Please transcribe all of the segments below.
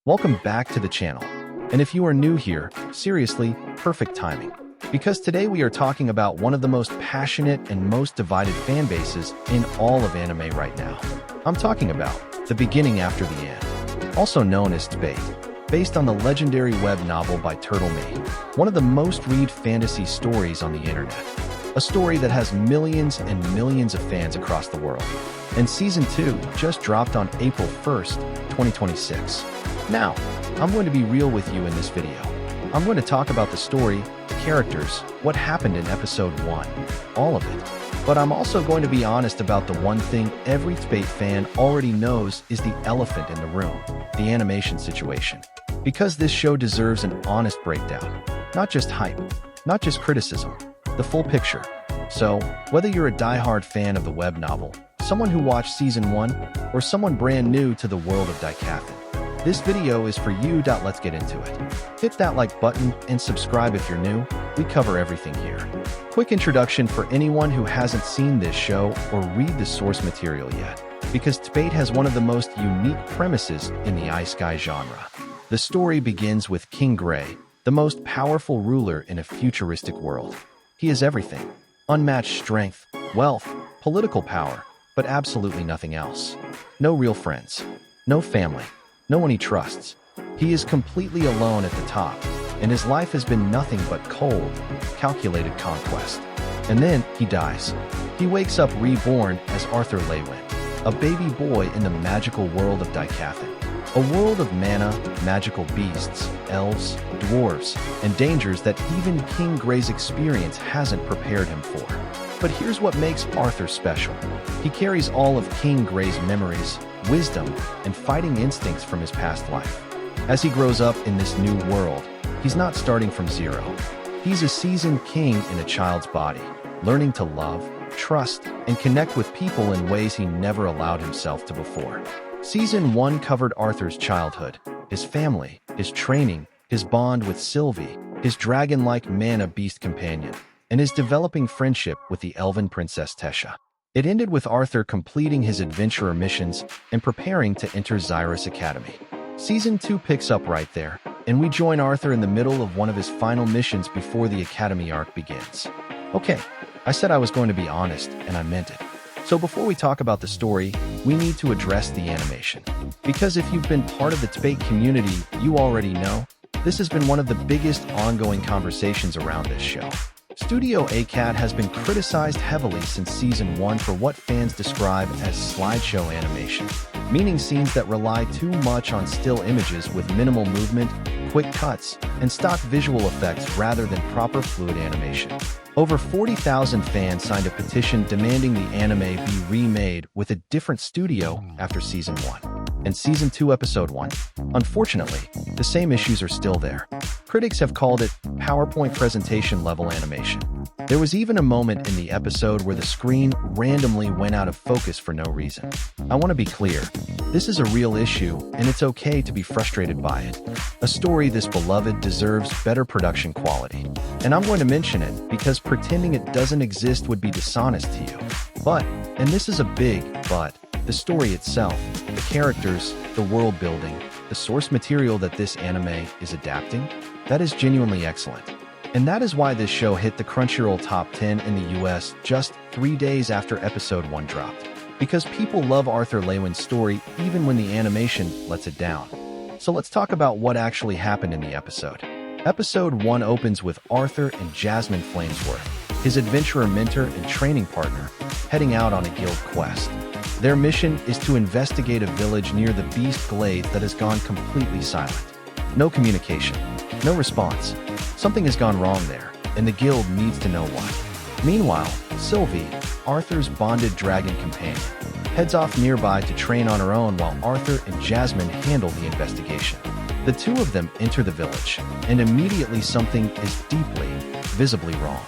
Welcome back to the channel. And if you are new here, seriously, perfect timing. Because today we are talking about one of the most passionate and most divided fan bases in all of anime right now. I'm talking about The Beginning After the End, also known as TBATE, based on the legendary web novel by Turtle Me, one of the most read fantasy stories on the internet. A story that has millions and millions of fans across the world. And Season 2 just dropped on April 1st, 2026. Now, I'm going to be real with you in this video. I'm going to talk about the story, the characters, what happened in Episode 1, all of it. But I'm also going to be honest about the one thing every TBATE fan already knows is the elephant in the room, the animation situation. Because this show deserves an honest breakdown. Not just hype, not just criticism, the full picture. So, whether you're a die-hard fan of the web novel, someone who watched Season 1, or someone brand new to the world of Daikathan, this video is for you. Let's get into it. Hit that like button and subscribe if you're new. We cover everything here. Quick introduction for anyone who hasn't seen this show or read the source material yet, because TBATE has one of the most unique premises in the isekai genre. The story begins with King Gray, the most powerful ruler in a futuristic world. He has everything: unmatched strength, wealth, political power, but absolutely nothing else. No real friends, no family, no one he trusts. He is completely alone at the top, and his life has been nothing but cold, calculated conquest. And then he dies. He wakes up reborn as Arthur Lewin, a baby boy in the magical world of Daikathan. A world of mana, magical beasts, elves, dwarves, and dangers that even King Gray's experience hasn't prepared him for. But here's what makes Arthur special. He carries all of King Gray's memories, wisdom, and fighting instincts from his past life. As he grows up in this new world, he's not starting from zero. He's a seasoned king in a child's body, learning to love, trust, and connect with people in ways he never allowed himself to before. Season 1 covered Arthur's childhood, his family, his training, his bond with Sylvie, his dragon-like mana beast companion, and his developing friendship with the elven princess Tessia. It ended with Arthur completing his adventurer missions and preparing to enter Xyrus Academy. Season 2 picks up right there, and we join Arthur in the middle of one of his final missions before the Academy arc begins. Okay, I said I was going to be honest, and I meant it. So before we talk about the story, we need to address the animation. Because if you've been part of the TBATE community, you already know, this has been one of the biggest ongoing conversations around this show. Studio ACAT has been criticized heavily since Season 1 for what fans describe as slideshow animation, meaning scenes that rely too much on still images with minimal movement, quick cuts, and stock visual effects rather than proper fluid animation. Over 40,000 fans signed a petition demanding the anime be remade with a different studio after Season 1. And Season 2 Episode 1? Unfortunately, the same issues are still there. Critics have called it PowerPoint presentation level animation. There was even a moment in the episode where the screen randomly went out of focus for no reason. I want to be clear, this is a real issue, and it's okay to be frustrated by it. A story this beloved deserves better production quality. And I'm going to mention it because pretending it doesn't exist would be dishonest to you. But, and this is a big but, the story itself, the characters, the world building, the source material that this anime is adapting, that is genuinely excellent. And that is why this show hit the Crunchyroll Top 10 in the US just 3 days after Episode 1 dropped. Because people love Arthur Lewin's story even when the animation lets it down. So let's talk about what actually happened in the episode. Episode 1 opens with Arthur and Jasmine Flamesworth, his adventurer mentor and training partner, heading out on a guild quest. Their mission is to investigate a village near the Beast Glades that has gone completely silent. No communication, no response. Something has gone wrong there, and the guild needs to know why. Meanwhile, Sylvie, Arthur's bonded dragon companion, heads off nearby to train on her own while Arthur and Jasmine handle the investigation. The two of them enter the village, and immediately something is deeply, visibly wrong.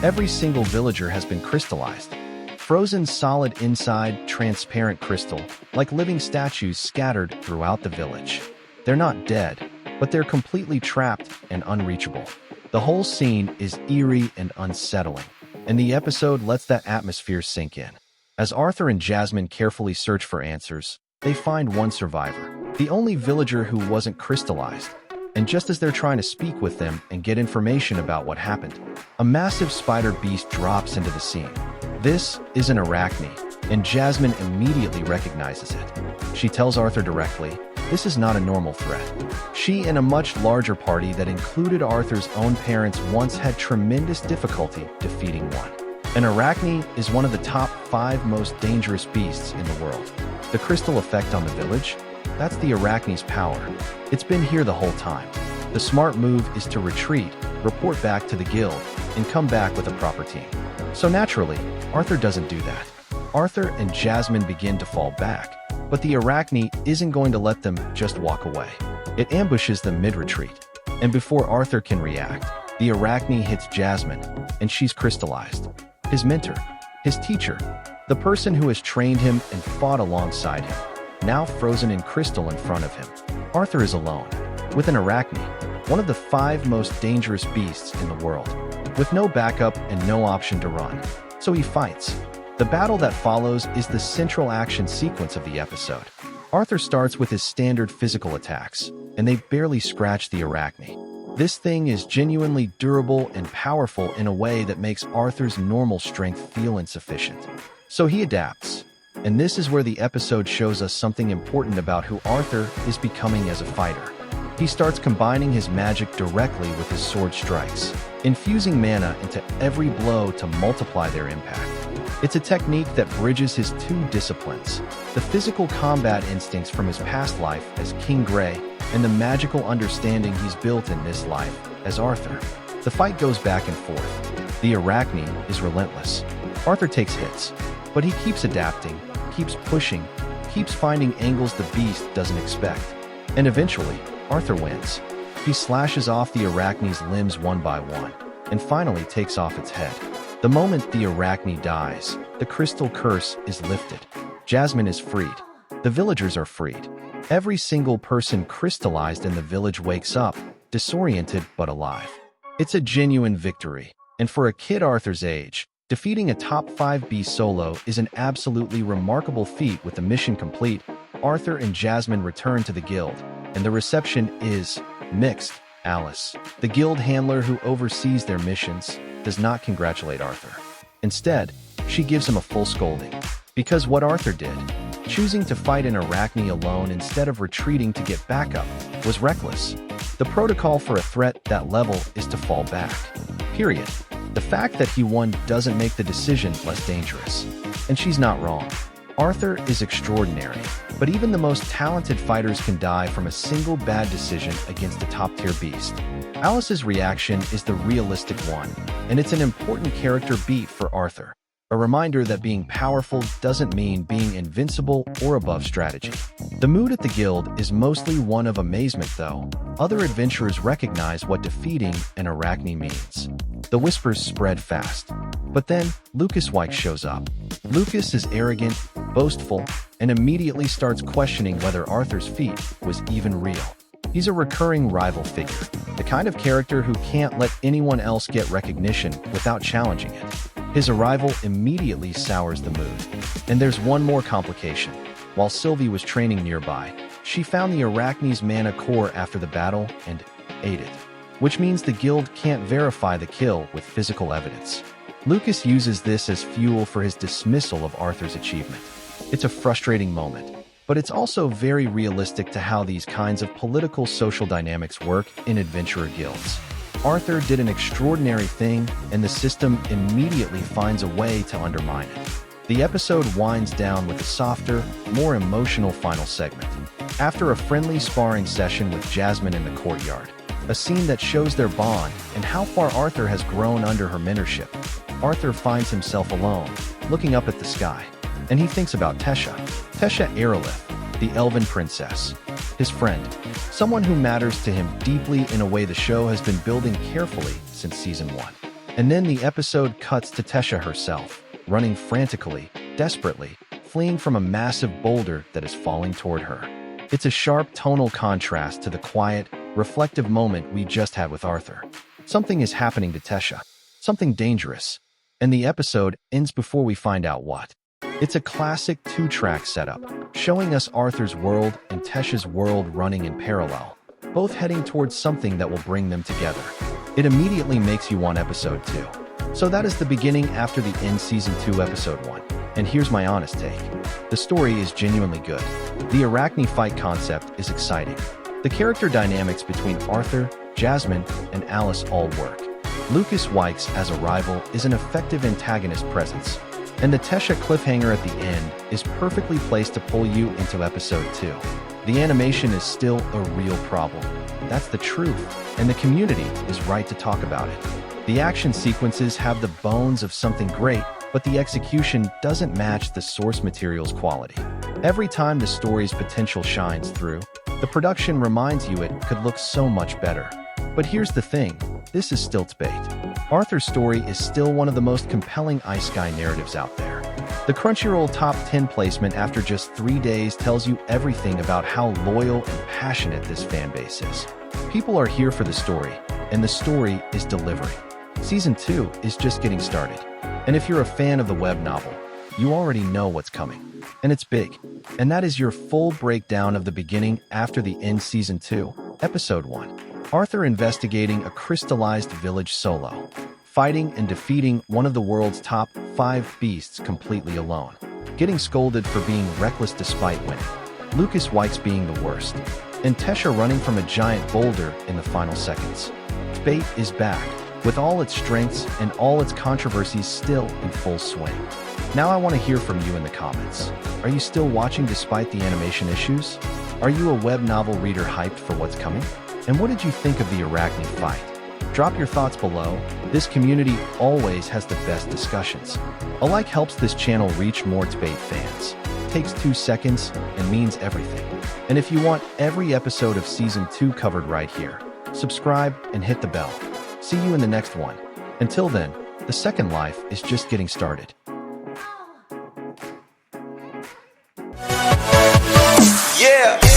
Every single villager has been crystallized. Frozen solid inside, transparent crystal, like living statues scattered throughout the village. They're not dead, but they're completely trapped and unreachable. The whole scene is eerie and unsettling, and the episode lets that atmosphere sink in. As Arthur and Jasmine carefully search for answers, they find one survivor, the only villager who wasn't crystallized. And just as they're trying to speak with them and get information about what happened, a massive spider beast drops into the scene. This is an Arachne, and Jasmine immediately recognizes it. She tells Arthur directly, this is not a normal threat. She and a much larger party that included Arthur's own parents once had tremendous difficulty defeating one. An Arachne is one of the top 5 most dangerous beasts in the world. The crystal effect on the village? That's the Arachne's power. It's been here the whole time. The smart move is to retreat, report back to the guild, and come back with a proper team. So naturally, Arthur doesn't do that. Arthur and Jasmine begin to fall back, but the Arachne isn't going to let them just walk away. It ambushes them mid-retreat, and before Arthur can react, the Arachne hits Jasmine, and she's crystallized. His mentor, his teacher, the person who has trained him and fought alongside him, now frozen in crystal in front of him. Arthur is alone, with an Arachne, one of the 5 most dangerous beasts in the world, with no backup and no option to run. So he fights. The battle that follows is the central action sequence of the episode. Arthur starts with his standard physical attacks, and they barely scratch the Arachne. This thing is genuinely durable and powerful in a way that makes Arthur's normal strength feel insufficient. So he adapts. And this is where the episode shows us something important about who Arthur is becoming as a fighter. He starts combining his magic directly with his sword strikes, infusing mana into every blow to multiply their impact. It's a technique that bridges his 2 disciplines, the physical combat instincts from his past life as King Grey and the magical understanding he's built in this life as Arthur. The fight goes back and forth. The Arachne is relentless. Arthur takes hits, but he keeps adapting, keeps pushing, keeps finding angles the beast doesn't expect. And eventually, Arthur wins. He slashes off the Arachne's limbs one by one, and finally takes off its head. The moment the Arachne dies, the crystal curse is lifted. Jasmine is freed. The villagers are freed. Every single person crystallized in the village wakes up, disoriented but alive. It's a genuine victory, and for a kid Arthur's age, defeating a top 5 beast solo is an absolutely remarkable feat. With the mission complete, Arthur and Jasmine return to the guild, and the reception is mixed. Alice, the guild handler who oversees their missions, does not congratulate Arthur. Instead, she gives him a full scolding. Because what Arthur did, choosing to fight an Arachne alone instead of retreating to get backup, was reckless. The protocol for a threat that level is to fall back. Period. The fact that he won doesn't make the decision less dangerous. And she's not wrong. Arthur is extraordinary, but even the most talented fighters can die from a single bad decision against a top-tier beast. Alice's reaction is the realistic one, and it's an important character beat for Arthur. A reminder that being powerful doesn't mean being invincible or above strategy. The mood at the guild is mostly one of amazement, though. Other adventurers recognize what defeating an Arachne means. The whispers spread fast. But then, Lucas Wykes shows up. Lucas is arrogant, boastful, and immediately starts questioning whether Arthur's feat was even real. He's a recurring rival figure, the kind of character who can't let anyone else get recognition without challenging it. His arrival immediately sours the mood. And there's one more complication. While Sylvie was training nearby, she found the Arachne's mana core after the battle and ate it, which means the guild can't verify the kill with physical evidence. Lucas uses this as fuel for his dismissal of Arthur's achievement. It's a frustrating moment, but it's also very realistic to how these kinds of political social dynamics work in adventurer guilds. Arthur did an extraordinary thing, and the system immediately finds a way to undermine it. The episode winds down with a softer, more emotional final segment. After a friendly sparring session with Jasmine in the courtyard, a scene that shows their bond and how far Arthur has grown under her mentorship, Arthur finds himself alone, looking up at the sky, and he thinks about Tessia Aerolith, the elven princess, his friend, someone who matters to him deeply in a way the show has been building carefully since season 1. And then the episode cuts to Tessia herself, running frantically, desperately, fleeing from a massive boulder that is falling toward her. It's a sharp tonal contrast to the quiet, reflective moment we just had with Arthur. Something is happening to Tessia, something dangerous, and the episode ends before we find out what. It's a classic two-track setup, showing us Arthur's world and Tessia's world running in parallel, both heading towards something that will bring them together. It immediately makes you want episode 2. So that is the beginning after the end season 2 episode 1. And here's my honest take. The story is genuinely good. The Arachne fight concept is exciting. The character dynamics between Arthur, Jasmine, and Alice all work. Lucas Wykes as a rival is an effective antagonist presence. And the Tessia cliffhanger at the end is perfectly placed to pull you into episode 2. The animation is still a real problem. That's the truth, and the community is right to talk about it. The action sequences have the bones of something great, but the execution doesn't match the source material's quality. Every time the story's potential shines through, the production reminds you it could look so much better. But here's the thing, this is still TBATE. Arthur's story is still one of the most compelling Ice Sky narratives out there. The Crunchyroll Top 10 placement after just 3 days tells you everything about how loyal and passionate this fanbase is. People are here for the story, and the story is delivering. Season 2 is just getting started. And if you're a fan of the web novel, you already know what's coming. And it's big. And that is your full breakdown of the beginning after the end Season 2, Episode 1. Arthur investigating a crystallized village solo, fighting and defeating one of the world's top 5 beasts completely alone, getting scolded for being reckless despite winning, Lucas Wykes being the worst, and Tessia running from a giant boulder in the final seconds. TBATE is back, with all its strengths and all its controversies still in full swing. Now I want to hear from you in the comments. Are you still watching despite the animation issues? Are you a web novel reader hyped for what's coming? And what did you think of the Arachne fight? Drop your thoughts below. This community always has the best discussions. A like helps this channel reach more TBATE fans. It takes 2 seconds and means everything. And if you want every episode of Season 2 covered right here, subscribe and hit the bell. See you in the next one. Until then, the second life is just getting started. Yeah.